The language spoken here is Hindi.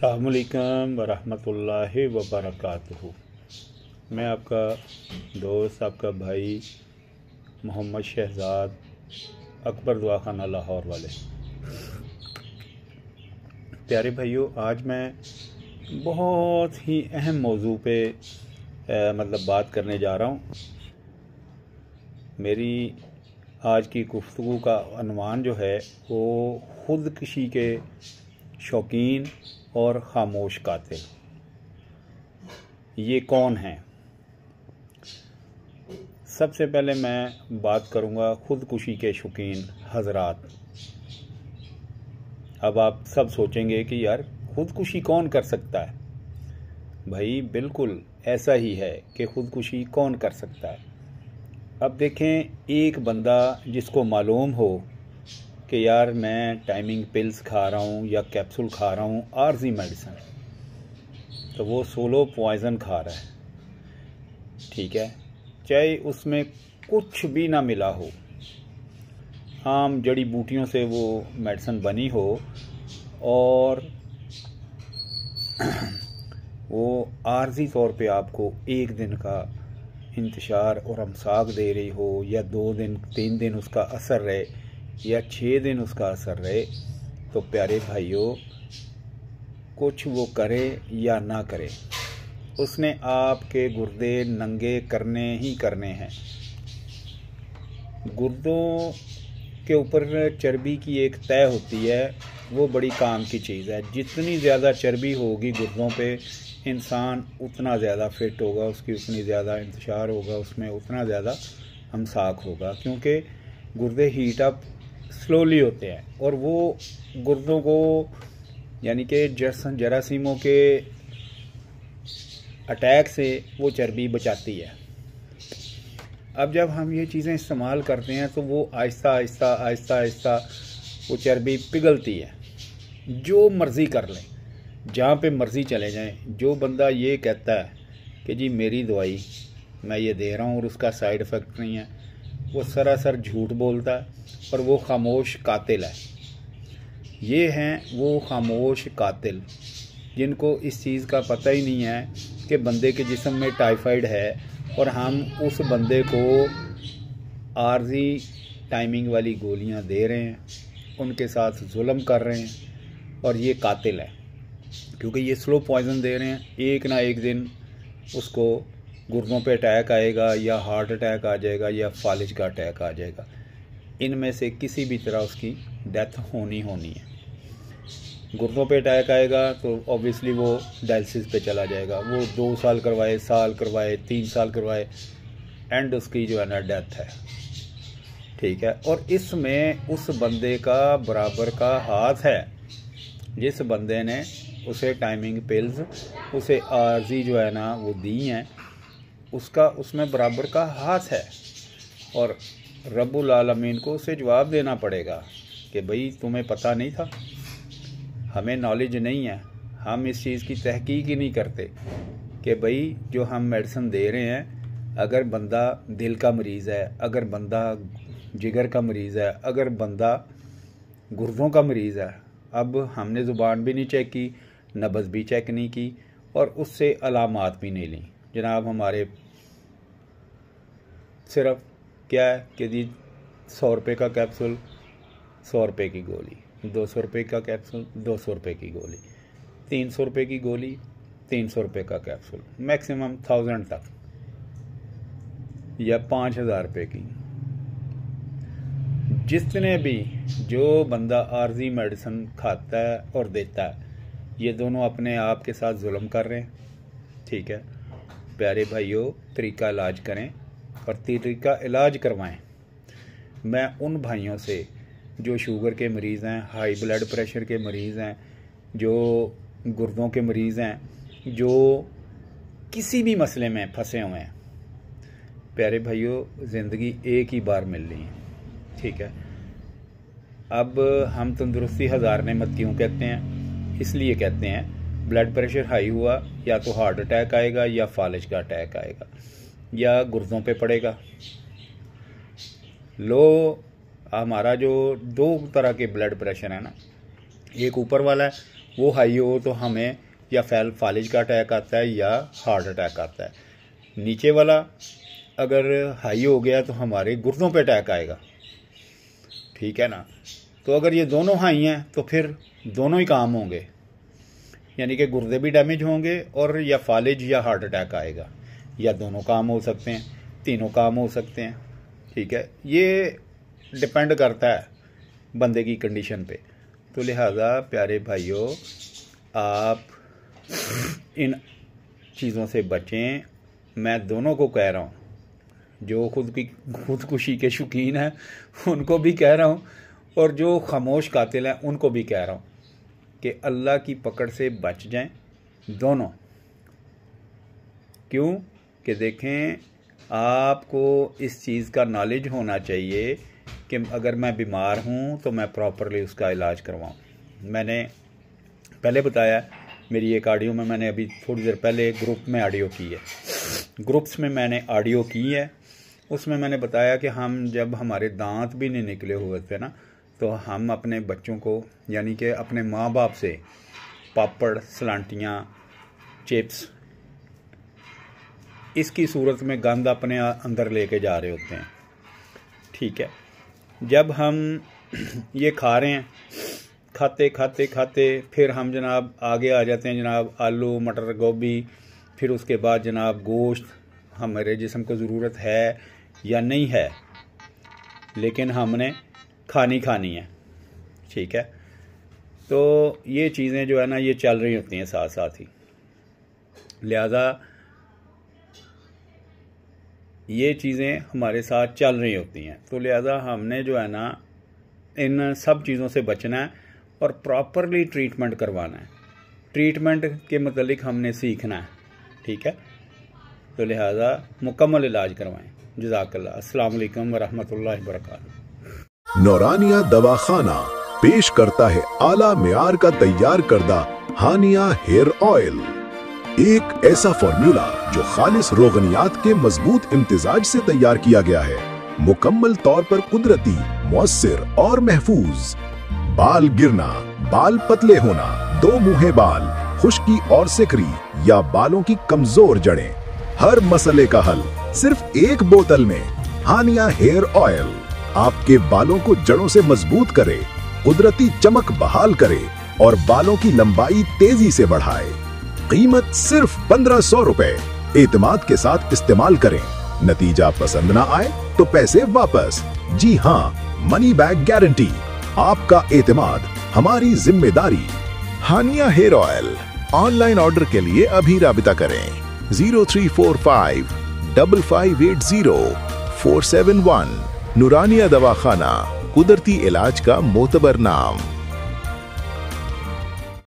अस्सलामुअलैकुम वरहमतुल्लाहि वबरकातुहू। मैं आपका दोस्त, आपका भाई मोहम्मद शहजाद अकबर दवाखाना लाहौर वाले। प्यारे भाइयों, आज मैं बहुत ही अहम मौजू पे बात करने जा रहा हूँ। मेरी आज की गुफ्तगू का अनवान जो है वो खुदकुशी के शौकीन और ख़ामोश कातिल, ये कौन हैं। सबसे पहले मैं बात करूंगा खुदकुशी के शौकीन हजरात। अब आप सब सोचेंगे कि यार खुदकुशी कौन कर सकता है। भाई बिल्कुल ऐसा ही है कि खुदकुशी कौन कर सकता है। अब देखें, एक बंदा जिसको मालूम हो कि यार मैं टाइमिंग पिल्स खा रहा हूँ या कैप्सूल खा रहा हूँ आर्जी मेडिसिन, तो वो सोलो पॉइज़न खा रहा है, ठीक है, चाहे उसमें कुछ भी ना मिला हो, आम जड़ी बूटियों से वो मेडिसिन बनी हो और वो आर्जी तौर पे आपको एक दिन का इंतशार और अमसाक दे रही हो, या 2 दिन 3 दिन उसका असर रहे या 6 दिन उसका असर रहे, तो प्यारे भाइयों, कुछ वो करे या ना करे, उसने आपके गुर्दे नंगे करने ही करने हैं। गुर्दों के ऊपर चर्बी की एक तय होती है, वो बड़ी काम की चीज़ है। जितनी ज़्यादा चर्बी होगी गुर्दों पे, इंसान उतना ज़्यादा फिट होगा, उसकी उतनी ज़्यादा इंतशार होगा, उसमें उतना ज़्यादा हमसाक होगा, क्योंकि गुर्दे हीट अप स्लोली होते हैं और वो गुर्दों को यानी कि जरासीमों के अटैक से वो चर्बी बचाती है। अब जब हम ये चीज़ें इस्तेमाल करते हैं तो वो आहिस्ता आहिस्ता आहिस्ता आहिस्ता वो चर्बी पिघलती है। जो मर्ज़ी कर लें, जहाँ पे मर्ज़ी चले जाएं, जो बंदा ये कहता है कि जी मेरी दवाई मैं ये दे रहा हूँ और उसका साइड इफ़ेक्ट नहीं है, वो सरासर झूठ बोलता है और वो खामोश कातिल है। ये हैं वो खामोश कातिल जिनको इस चीज़ का पता ही नहीं है कि बंदे के जिस्म में टाइफाइड है और हम उस बंदे को आर्जी टाइमिंग वाली गोलियां दे रहे हैं, उनके साथ जुल्म कर रहे हैं, और ये कातिल है क्योंकि ये स्लो पॉइज़न दे रहे हैं। एक ना एक दिन उसको गुर्दों पे अटैक आएगा, या हार्ट अटैक आ जाएगा, या फालिज का अटैक आ जाएगा। इनमें से किसी भी तरह उसकी डेथ होनी है। गुर्दों पे अटैक आएगा तो ऑब्वियसली वो डायलिसिस पे चला जाएगा। वो 2 साल करवाए, साल करवाए, 3 साल करवाए, एंड उसकी जो है ना डेथ है, ठीक है। और इसमें उस बंदे का बराबर का हाथ है जिस बंदे ने उसे टाइमिंग पिल्स, उसे आर्जी जो है ना वो दी हैं, उसका उसमें बराबर का हाथ है। और रब्बुल आलमीन को उसे जवाब देना पड़ेगा कि भाई तुम्हें पता नहीं था, हमें नॉलेज नहीं है, हम इस चीज़ की तहकीक ही नहीं करते कि भाई जो हम मेडिसिन दे रहे हैं, अगर बंदा दिल का मरीज़ है, अगर बंदा जिगर का मरीज़ है, अगर बंदा गुर्दों का मरीज़ है, अब हमने ज़ुबान भी नहीं चेक की, नब्ज़ भी चेक नहीं की और उससे अलामात भी नहीं ली। जनाब हमारे सिर्फ क्या है कि जी 100 रुपये का कैप्सूल 100 रुपये की गोली, 200 रुपये का कैप्सूल 200 रुपये की गोली, 300 रुपये की गोली 300 रुपये का कैप्सूल, मैक्सिमम 1000 तक या 5000 रुपये की। जितने भी जो बंदा आर्जी मेडिसिन खाता है और देता है, ये दोनों अपने आप के साथ जुल्म कर रहे हैं, ठीक है। प्यारे भाइयों, तरीका इलाज करें और तरीका इलाज करवाएं। मैं उन भाइयों से जो शुगर के मरीज़ हैं, हाई ब्लड प्रेशर के मरीज़ हैं, जो गुर्दों के मरीज़ हैं, जो किसी भी मसले में फंसे हुए हैं, प्यारे भाइयों, ज़िंदगी एक ही बार मिल रही है, ठीक है। अब हम तंदुरुस्ती हज़ार नेमत क्यों कहते हैं? इसलिए कहते हैं ब्लड प्रेशर हाई हुआ या तो हार्ट अटैक आएगा, या फालिज का अटैक आएगा, या गुर्दों पे पड़ेगा। लो, हमारा जो 2 तरह के ब्लड प्रेशर है ना, एक ऊपर वाला है वो हाई हो तो हमें या फालिज का अटैक आता है या हार्ट अटैक आता है। नीचे वाला अगर हाई हो गया तो हमारे गुर्दों पे अटैक आएगा, ठीक है ना। तो अगर ये दोनों हाई हैं तो फिर दोनों ही काम होंगे, यानी कि गुर्दे भी डैमेज होंगे और या फालिज या हार्ट अटैक आएगा, या दोनों काम हो सकते हैं, तीनों काम हो सकते हैं, ठीक है। ये डिपेंड करता है बंदे की कंडीशन पे। तो लिहाजा प्यारे भाइयों, आप इन चीज़ों से बचें। मैं दोनों को कह रहा हूँ, जो खुदकुशी के शौकीन हैं उनको भी कह रहा हूँ, और जो खामोश कातिल हैं उनको भी कह रहा हूँ कि अल्लाह की पकड़ से बच जाएं दोनों। क्यों कि देखें, आपको इस चीज़ का नॉलेज होना चाहिए कि अगर मैं बीमार हूँ तो मैं प्रॉपरली उसका इलाज करवाऊँ। मैंने पहले बताया, मेरी एक ऑडियो में मैंने अभी थोड़ी देर पहले ग्रुप में ऑडियो की है, ग्रुप्स में मैंने ऑडियो की है। उसमें मैंने बताया कि हम जब हमारे दांत भी नहीं निकले हुए थे ना, तो हम अपने बच्चों को यानी कि अपने माँ बाप से पापड़, सलांटियाँ, चिप्स इसकी सूरत में गंद अपने अंदर लेके जा रहे होते हैं, ठीक है। जब हम ये खा रहे हैं, खाते खाते खाते फिर हम जनाब आगे आ जाते हैं जनाब आलू, मटर, गोभी, फिर उसके बाद जनाब गोश्त हमारे जिस्म को ज़रूरत है या नहीं है, लेकिन हमने खानी है, ठीक है। तो ये चीज़ें जो है ना, ये चल रही होती हैं साथ साथ ही। लिहाजा ये चीज़ें हमारे साथ चल रही होती हैं, तो लिहाजा हमने जो है ना इन सब चीज़ों से बचना है और प्रॉपरली ट्रीटमेंट करवाना है। ट्रीटमेंट के मतलब हमने सीखना है, ठीक है। तो लिहाजा मुकम्मल इलाज करवाएं। जज़ाकल्लाह। अस्सलाम वालेकुम व रहमतुल्लाहि व बरकातहू। नौरानिया दवाखाना पेश करता है आला मेयार का तैयार करदा हानिया हेयर ऑयल, एक ऐसा फॉर्मूला जो खालिस रोगनियात के मजबूत इम्तिजाज से तैयार किया गया है, मुकम्मल तौर पर कुदरती, मौसर और महफूज। बाल गिरना, बाल पतले होना, दो मुँहे बाल, खुश्की और सिकरी या बालों की कमजोर जड़ें, हर मसले का हल सिर्फ एक बोतल में। हानिया हेयर ऑयल आपके बालों को जड़ों से मजबूत करे, कुदरती चमक बहाल करे और बालों की लंबाई तेजी से बढ़ाए। कीमत सिर्फ 1500 रुपए। एतमाद के साथ इस्तेमाल करें, नतीजा पसंद ना आए तो पैसे वापस। जी हाँ, मनी बैक गारंटी। आपका एतमाद हमारी जिम्मेदारी। हानिया हेयर ऑयल। ऑनलाइन ऑर्डर के लिए अभी राबिता करें 0345 5580 471। नूरानिया दवाखाना, कुदरती इलाज का मोतबर नाम।